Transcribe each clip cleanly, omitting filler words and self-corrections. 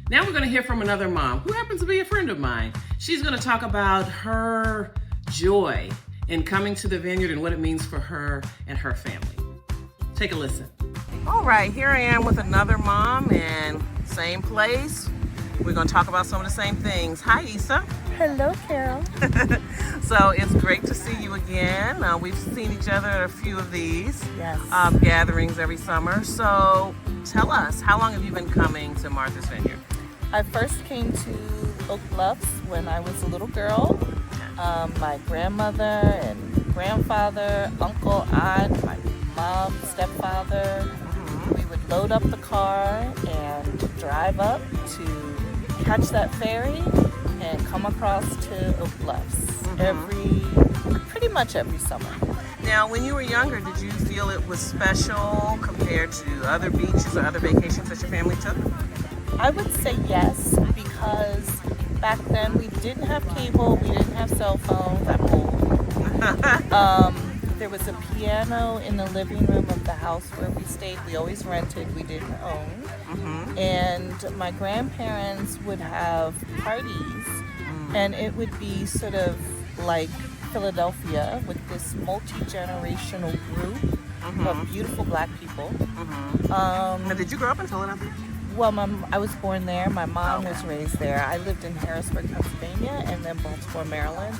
Now we're going to hear from another mom who happens to be a friend of mine. She's going to talk about her joy in coming to the Vineyard and what it means for her and her family. Take a listen. All right, here I am with another mom in same place. We're going to talk about some of the same things. Hi, Issa. Hello, Carol. So it's great to see you again. We've seen each other at a few of these Yes. gatherings every summer. So tell us, how long have you been coming to Martha's Vineyard? I first came to Oak Bluffs when I was a little girl. My grandmother and grandfather, uncle, aunt, my mom, stepfather, we would load up the car and drive up to catch that ferry and come across to Oak Bluffs pretty much every summer. Now, when you were younger, did you feel it was special compared to other beaches or other vacations that your family took? I would say yes, because back then we didn't have cable, we didn't have cell phones. I'm old. There was a piano in the living room of the house where we stayed. We always rented, we didn't own. And my grandparents would have parties, and it would be sort of like Philadelphia with this multi-generational group of beautiful black people. Now, did you grow up in Philadelphia? Well, I was born there. My mom was raised there. I lived in Harrisburg, Pennsylvania, and then Baltimore, Maryland.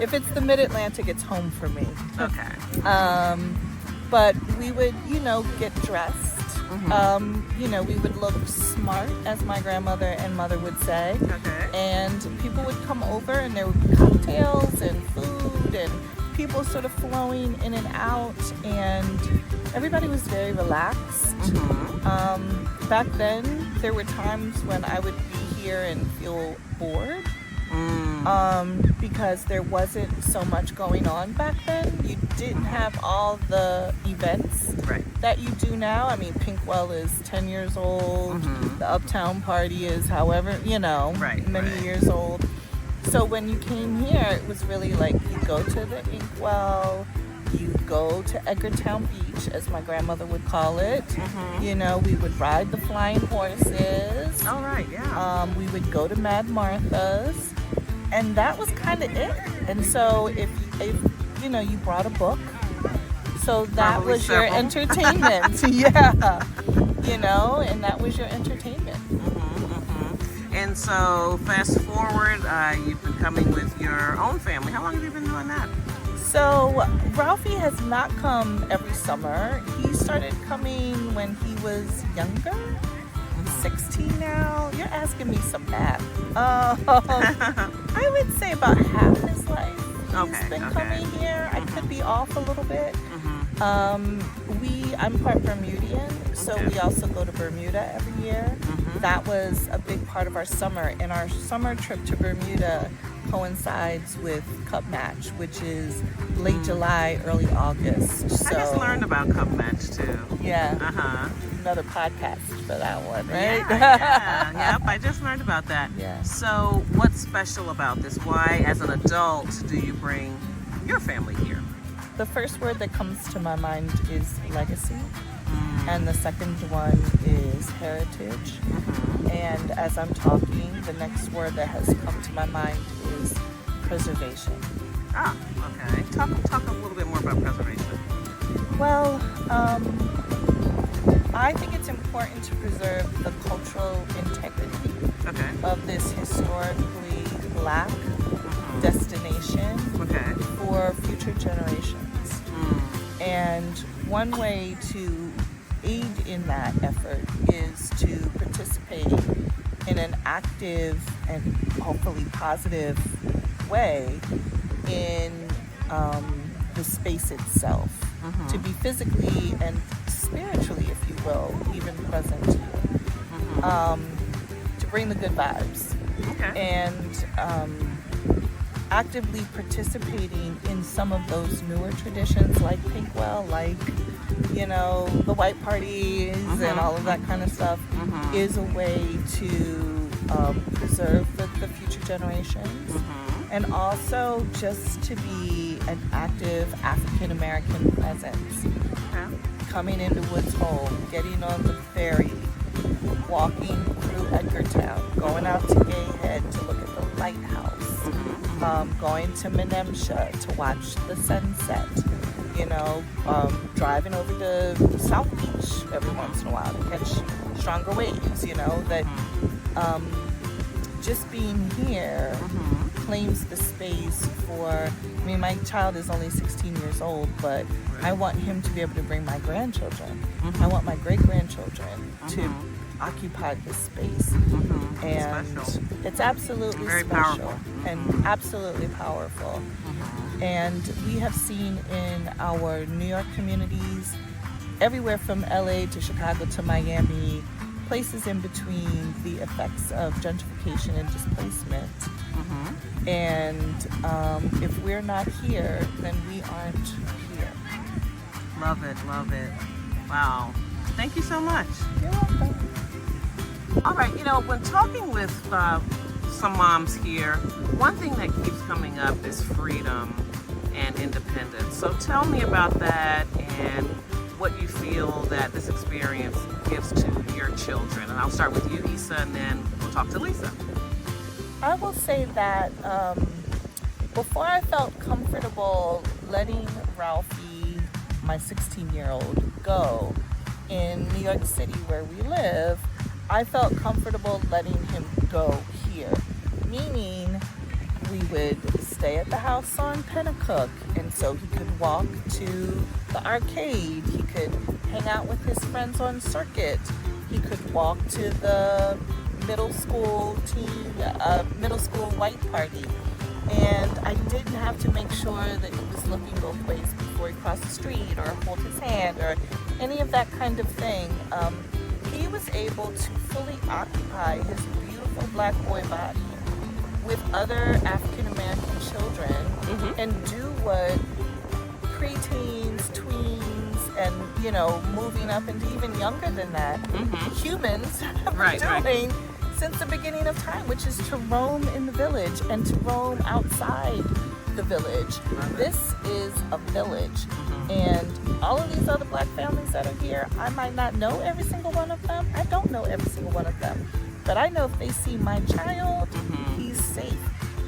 If it's the Mid-Atlantic, it's home for me. Okay. But we would, get dressed. We would look smart, as my grandmother and mother would say. Okay. And people would come over, and there would be cocktails and food and people sort of flowing in and out, and everybody was very relaxed. Back then, there were times when I would be here and feel bored because there wasn't so much going on back then. You didn't have all the events that you do now. I mean, Pinkwell is 10 years old. The Uptown Party is many years old. So when you came here, it was really like you go to the Inkwell, you go to Edgartown Beach, as my grandmother would call it. We would ride the flying horses. Oh, right, yeah. We would go to Mad Martha's, and that was kind of it. And so if you brought a book, so that Probably was your several. entertainment. Yeah. And that was your entertainment. And so, fast forward, you've been coming with your own family. How long have you been doing that? So Ralphie has not come every summer. He started coming when he was younger. 16 now. You're asking me some math. I would say about half his life he's been coming here. I could be off a little bit. I'm part Bermudian, so we also go to Bermuda every year. That was a big part of our summer, and our summer trip to Bermuda coincides with Cup Match, which is late July, early August. So, I just learned about Cup Match too. Yeah. Another podcast for that one, right? Yep, I just learned about that. Yeah. So what's special about this? Why, as an adult, do you bring your family here? The first word that comes to my mind is legacy, and the second one is heritage. And as I'm talking, the next word that has come to my mind is preservation. Ah, okay. Talk a little bit more about preservation. Well, I think it's important to preserve the cultural integrity of this historically black destination for future generations. And one way to aid in that effort is to participate in an active and hopefully positive way in the space itself, to be physically and spiritually, if you will, even present to you, to bring the good vibes, and actively participating in some of those newer traditions like Pinkwell, like the white parties and all of that kind of stuff, is a way to preserve the future generations, and also just to be an active African American presence. Coming into Woods Hole, getting on the ferry, walking through Edgartown, going out to Gay Head to look at the lighthouse, going to Menemsha to watch the sunset, driving over to South Beach every once in a while to catch stronger waves, that just being here claims the space for, my child is only 16 years old, but I want him to be able to bring my grandchildren. I want my great-grandchildren to occupy this space. And it's absolutely very special powerful. And absolutely powerful. And we have seen in our New York communities, everywhere from LA to Chicago to Miami, places in between, the effects of gentrification and displacement. And if we're not here, then we aren't here. Love it, love it. Wow. Thank you so much. You're welcome. All right, when talking with some moms here, one thing that keeps coming up is freedom and independence. So tell me about that and what you feel that this experience gives to your children. And I'll start with you, Issa, and then we'll talk to Lisa. I will say that before I felt comfortable letting Ralphie, my 16-year-old, go in New York City where we live, I felt comfortable letting him go here. Meaning, we would stay at the house on Pennacook, and so he could walk to the arcade, he could hang out with his friends on Circuit, he could walk to the middle school white party, and I didn't have to make sure that he was looking both ways before he crossed the street or hold his hand or any of that kind of thing. He was able to fully occupy his beautiful black boy body with other African American children and do what preteens, tweens, and moving up into even younger than that, humans have been doing since the beginning of time, which is to roam in the village and to roam outside the village. This is a village, and all of these other black families that are here, I might not know every single one of them. I don't know every single one of them, but I know if they see my child, he's safe.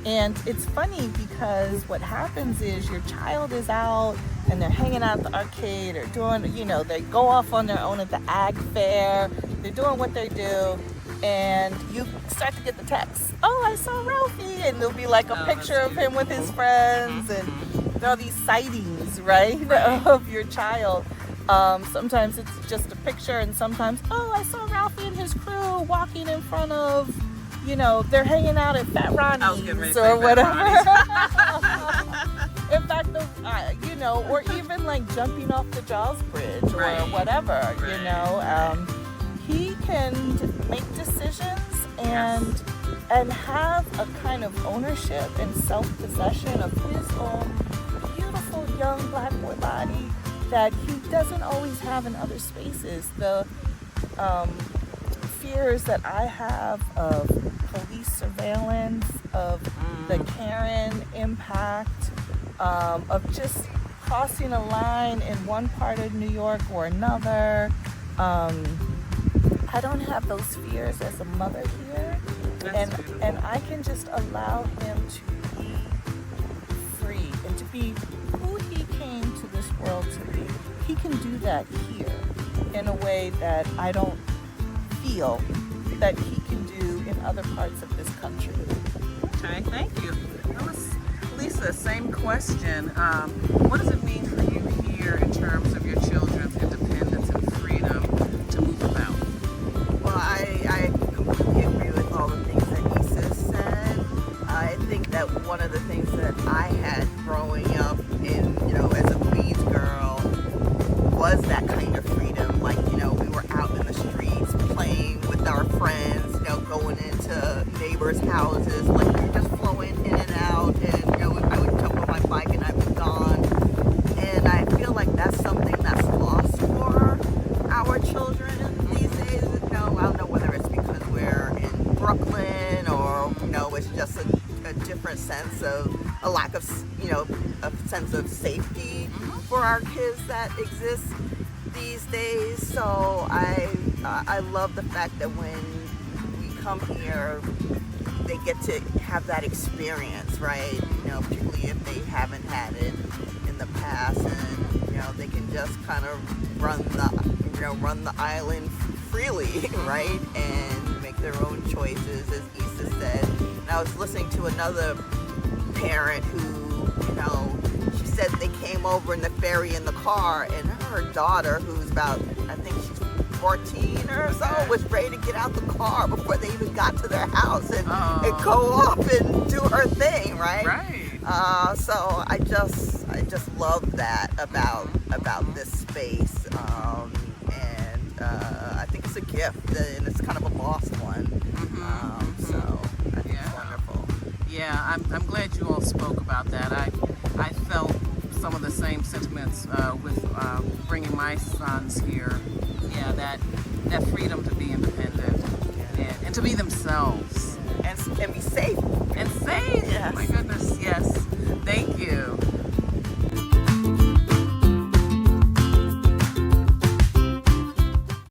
And it's funny because what happens is your child is out and they're hanging out at the arcade or doing, they go off on their own at the ag fair, they're doing what they do, and you start to get the text, oh, I saw Ralphie, and there'll be like a picture of him with his friends, and there are these sightings, right, of your child. Sometimes it's just a picture, and sometimes, oh, I saw Ralphie and his crew walking in front of, they're hanging out at Fat Ronnie's or whatever. In fact, or even like jumping off the Jaws Bridge or whatever, he can make decisions and have a kind of ownership and self-possession of his own beautiful young black boy body that he doesn't always have in other spaces. The fears that I have of police surveillance, of the Karen impact, of just crossing a line in one part of New York or another. I don't have those fears as a mother here, and I can just allow him to be free and to be who he came to this world to be. He can do that here in a way that I don't feel that he can do in other parts of this country. Okay, thank you. That was Lisa, same question. What does it mean for you here in terms of your children's independence and freedom to move about? Well, I completely agree with all the things that Issa said. I think that one of the things that I had growing up in, as a Queens girl was that kind of freedom. Like, we were out in the streets playing with our friends, going into neighbors' houses, like we were just flowing in and out, and I would jump on my bike and I was gone. And I feel like that's something that's lost for our children these days. I don't know whether it's because we're in Brooklyn or it's just a different sense of a lack of a sense of safety for our kids that exists these days. So I love the fact that when we come here, they get to have that experience, right? You know, particularly if they haven't had it in the past, and you know, they can just kind of run the island freely, right? And make their own choices, as Issa said. And I was listening to another parent who, you know, she said they came over in the ferry in the car, and her daughter, who's about, I think she's 14 or so, was ready to get out the car before they even got to their house and go off and do her thing, right? Right. So I just love that about this space, and I think it's a gift, and it's kind of a lost one. So I think it's wonderful. Yeah, I'm glad you all spoke about that. I felt some of the same sentiments with bringing my sons here. Yeah, that freedom to be independent and to be themselves And be safe. and safe.